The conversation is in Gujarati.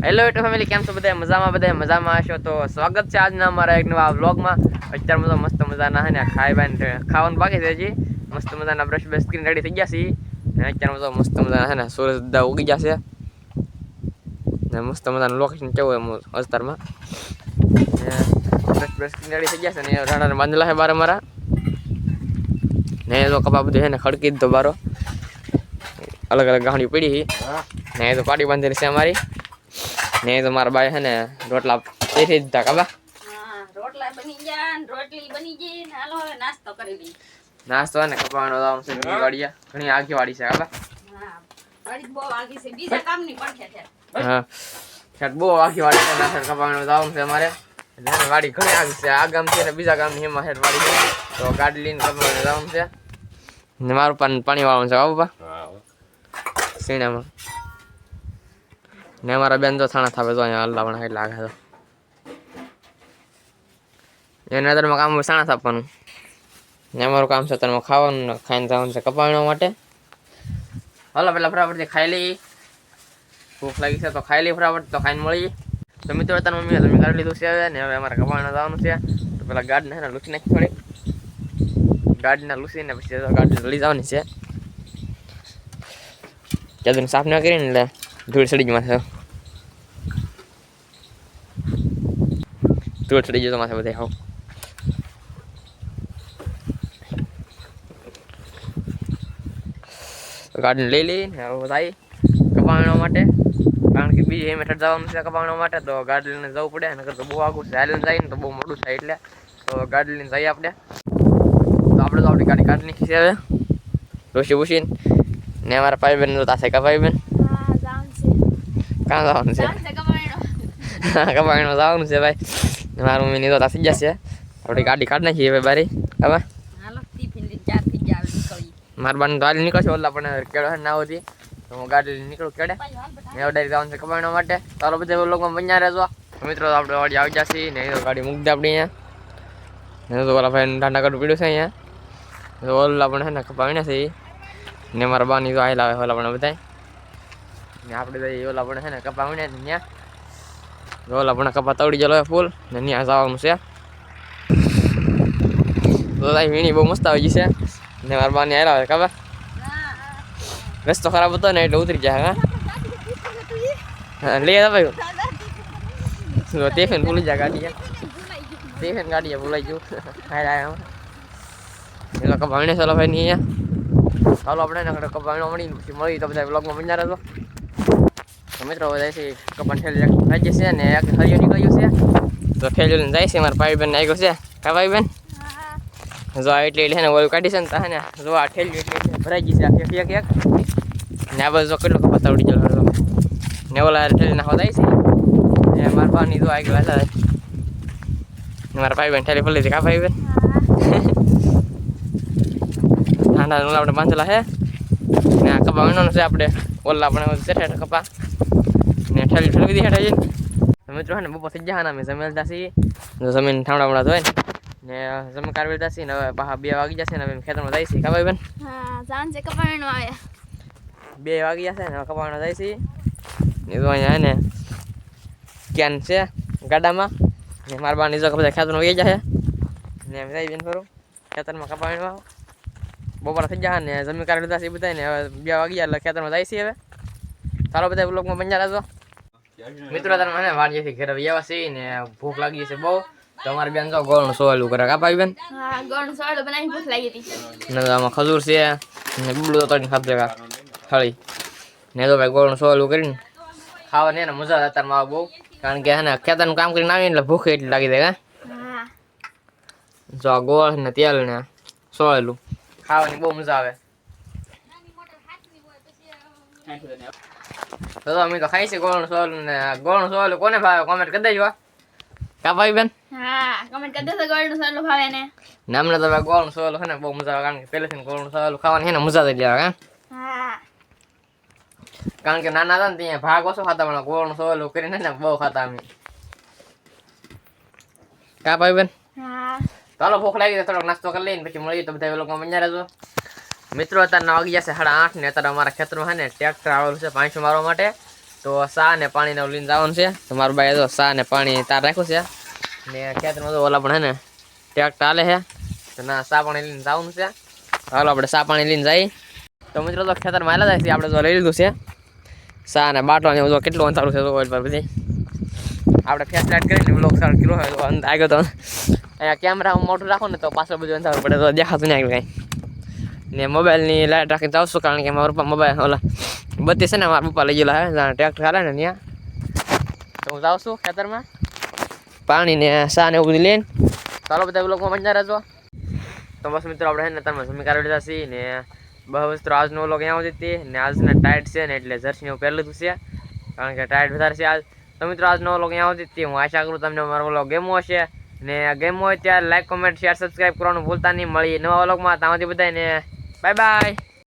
હેલો યુટ્યુબ ફેમિલી, કેમ છો બધા મજામાં હશો? તો સ્વાગત છે આજના અમારા એક નવા વ્લોગમાં. અત્યારમાં તો મસ્ત મજાના હે ને ખાવાનું બાકી છે. હજી મસ્ત મજાના બ્રશ સ્ક્રીન રેડી થઈ ગયા છે. ને અત્યારમાં તો મસ્ત મજાના હે ને સૂરજ ઉગી જશે ને મસ્ત મજાનું લોકેશન કેવું એમ અસ્તારમાં બ્રશ સ્ક્રીન રેડી થઈ ગયા છે ને રાણા બાંધેલા હે બાર અમારા ને તો કપા બધું હે ને ખડકી દીધો બારો અલગ અલગ ગાંઠી પડી ને તો પાટી બાંધેલી છે અમારી ને તો મારા બાઈ હે ને રોટલા થઈ દીધા કાબા. હા, રોટલા બની ગયા ને રોટલી બની ગઈ ને હાલો હવે નાસ્તો કરી લઈએ. નાસ્તો ને કપાવાનો દામ છે વાડીયા ઘણી આગી વાડી છે કાબા. હા, વાડી બહુ આગી છે, બીજા કામની પડખે છે. હા, ખેત બહુ આગી વાડી છે, નાસ્તો કપાવાનો દામ છે અમારે. એટલે વાડી ઘણી આગી છે, આ ગામ છે ને બીજા ગામની હેમાં હેર વાડી છે. તો ગાડી લઈને કપાવાનો દામ છે ને મારું પાણી વાળવાનું છે બાપા. હા, સીણામાં ને અમારા બેન તો થાણા થાવે તો અહીંયા અલ્લા પણ લાગે તો એના અંદરમાં કામ સાણા થાપવાનું ને અમારું કામ છે તમે ખાવાનું ખાઈને જવાનું છે કપાવવા માટે. હાલો પેલા ફટાફટથી ખાઈ લઈએ, ભૂખ લાગી છે તો ખાઈ લઈએ ફટાફટ, તો ખાઈને મળીએ. તો મિત્રો તારી મમ્મીએ જમી કાઢી લીધું છે ને હવે અમારે કપાવવા જવાનું છે. તો પેલા ગાડીને હે ને લૂસી નાખી થોડી, ગાડીને લૂસીને પછી ગાડી લઈ જવાની છે. ત્યાં સાફ ના કરીને એટલે ધૂળ ચડી જ માથે, ધૂળ ચડી જતો માથે બધે. હાવ ગાડીને લઈ લઈને આવી કપાવવા માટે, કારણ કે બીજી એમ હેઠળ જવાનું છે કપાવવા માટે. તો ગાડી લઈને જવું પડે, નકર તો બહુ આગું છે, હાલીને જાય ને તો બહુ મોડું થાય. એટલે તો ગાડી લઈને જઈએ આપણે. તો આપણે તો આપણી ગાડી કાઢી નાખી છે હવે રોશી ભૂસીને ને અમારા ભાઈ બહેન જોતા છે. ભાઈ બહેન કાં જવાનું છે? કપાવીને જવાનું છે ભાઈ. મારું મમ્મી તો થઈ જશે. આપણી ગાડી કાઢી નાખીએ હવે બારી. હવે મારા બાને તો હાલી નીકળશે, ઓલા પણ કેળો હે ના હોતી તો હું ગાડી લઈને નીકળું કેડે ને ઓડાઈ જવાનું છે કપાવવા માટે. ચાલો બધા લોકો બન્યા રહેજો. મિત્રો આપણે વાડી આવી જશે ને તો ગાડી મૂકી દે આપણે અહીંયા. તો ઓલા ભાઈ ઠંડા કાઢું પીડ્યું છે અહીંયા. ઓલા પણ હે ને કપાવીને છે ને મારા બાની તો આવેલા આવે ઓલા પણ બધા ને આપણે તો ઓલા પણ છે ને કપાવીને ત્યાં ઓલા પણ કપા તવડી ગયેલો ફૂલ ને ત્યાં જવાનું છે. તો વીણી બહુ મસ્ત આવી ગઈ છે ને મારા બાની આવેલા આવે ખબર. રસ્તો ખરાબ હતો ને એટલે ઉતરી જાય. હા લઈ ભાઈ ટિફિન ભૂલી જાય ગાડી, ટિફિન ગાડી ભૂલાઈ ગયું. એ લોકો કપાવીને ચાલો ભાઈ ની અહીંયા. ચાલો આપણે કપાવીને મળી તો બધા બ્લોગમાં બન્યા રહેજો. મિત્રો જાય છે કપાણ ઠેલી થઈ જશે ને એક હરિયો નીકળ્યું છે તો ઠેલી લઈને જાય છે. મારા ભાઈ બેન આવી ગયો છે. કા ભાઈ બેન જો આ એટલે ને ઓલું કાઢી છે ને તા ને જો આ ઠેલી એટલે ભરાઈ ગઈ છે એક એક ને આ બાજુ કેટલો કપા તવડી ગયેલો ને ઓલા ઠેલી નાખવા જાય છે ને મારા ભાની તો આવી ગયો મારા ભાઈ બેન ઠેલી ભરી છે. કા ભાઈ બેન ઠંડા ઓલા આપણે બાંધેલા છે ને આ કપા વીણવાનો છે આપણે. ઓલા આપણે સેઠ કપા ને ઠેલી ઠેલી દીધી હેઠા જઈને. મિત્રો હે ને બપોર થઈ ગયા ને અમે જમેલતા છીએ. જો જમીન ઠામડા ધોય ને જમીન કાઢી છીએ ને હવે પાછા 2 વાગી જશે ને હવે ખેતરમાં જાય છે. કા ભાઈ બેન? હા, સાંજે કપાવવાનો આવે 2 વાગી જશે ને કપાવવાનો જાય છે ને તો અહીંયા હે ને ક્યાન છે ગાડામાં ને મારા બા નીચે બધા ખેતરમાં વહી જાય ને એમ જાય બેન ફરું ખેતરમાં કપાવવાનો. બપોર થઈ ગયા ને જમીન કાઢી લીધા છે બધા ને હવે 2 વાગી એટલે ખેતરમાં જાય છે. હવે ચાલો બધા બ્લોગમાં બન્યા રહેજો. મિત્રો તમે મને વાડીએથી ઘરે આવ્યા છે ને ભૂખ લાગી છે બહુ. તો અમારી બેન તો ગોળનું સોયલું કરે. કા ભાઈ બેન? હા, ગોળનું સોયલું બનાવીને ભૂખ લાગી હતી ને આમાં ખજૂર છે ને બબડું તો તળીને ખાધું કા થળી ને તો ભાઈ ગોળનું સોયલું કરીને ખાવાની ને મજા આવે અત્યારમાં આવે બહુ. કારણ કે હે ને ખેતરનું કામ કરીને આવીને એટલે ભૂખ એટલી લાગી જાય. હા, જો આ ગોળ ને તેલ ને સોયલું ખાવાની બહુ મજા આવે. તો અમે તો ખાઈ છે ગોળનું સોયલું ને ગોળનું સોયલું કોને ભાવે કોમેન્ટ કરી દેજો. કા ભાઈ બેન? હા, કમેન્ટ કરી દેજો ગોળનું સોયલું ભાવે ને. ને અમને તો ભાઈ ગોળનું સોયલું છે ને બહુ મજા આવે. કારણ કે પહેલેથી ગોળનું સોયલું ખાવાની છે ને મજા જ આવે. હા, કારણ કે નાના હતા ને ત્યાં ભાગ ઓછો ખાતા પણ ગોળનું સોયલું કરીને ને બહુ ખાતા અમે. કા ભાઈ બેન? હા, ચાલો ભૂખ લાગી તો થોડોક નાસ્તો કરી લઈને પછી મળીએ. તો બધા લોકો બન્યા રહેજો. મિત્રો અત્યારે વાગી જશે 8:30 ને અત્યારે અમારા ખેતરમાં છે ને ટ્રેક્ટર આવેલું છે પાંચસો મારવા માટે. તો તો સા ને પાણીને લઈને જવાનું છે. તો મારું ભાઈ તો સા ને પાણી તાર રાખ્યું છે ને ખેતરમાં તો ઓલા પણ હે ને ટ્રેક્ટર હાલે છે. તો ના સા પાણી લઈને જવાનું છે. હાલો આપણે સા પાણી લઈને જઈએ. તો મિત્રો તો ખેતરમાં હાલા જાય છે. આપણે તો લઈ લીધું છે સા ને બાટલો ને બધું કેટલું અંધારું છે તો પર બધી આપણે ફેસ લાઈટ કરીને બ્લોક સારું કિલો હોય તો આગળ તો અહીંયા કેમેરા મોટું રાખો ને તો પાછળ બધું અંધારું પડે તો દેખાતું નહીં આગળ કાંઈ. ને મોબાઈલની લાઈટ રાખીને જાઉં છું કારણ કે મારા પપ્પા મોબાઈલ ઓલા બત્તી છે ને મારા પપ્પા લઈ ગયેલા હે ટ્રેક્ટર હાલે ને ત્યાં. તો હું જાઉં છું ખેતરમાં પાણી ને સા ને એવું બધું લઈને. ચાલો બધા બ્લોગમાં મજા રહેજો. તો બસ મિત્રો આપણે ને તમે જમી કાઢી લીધા છીએ ને બસ મિત્રો આજનો વ્લોગ અહીંયા સુધી હતી ને આજને ટાઈટ છે ને એટલે જર્સીને હું પહેરી લીધું છે કારણ કે ટાઈટ વધારે છે આજ. તો મિત્રો આજનો વ્લોગ અહીંયા સુધી હતી. હું આશા કરું તમને મારો વ્લોગ ગમ્યો હશે ને ગમ્યો હોય ત્યારે લાઈક કોમેન્ટ શેર સબસ્ક્રાઈબ કરવાનું ભૂલતા નહીં. મળી નવા વ્લોગમાં ત્યાં સુધી બધાને બાય બાય.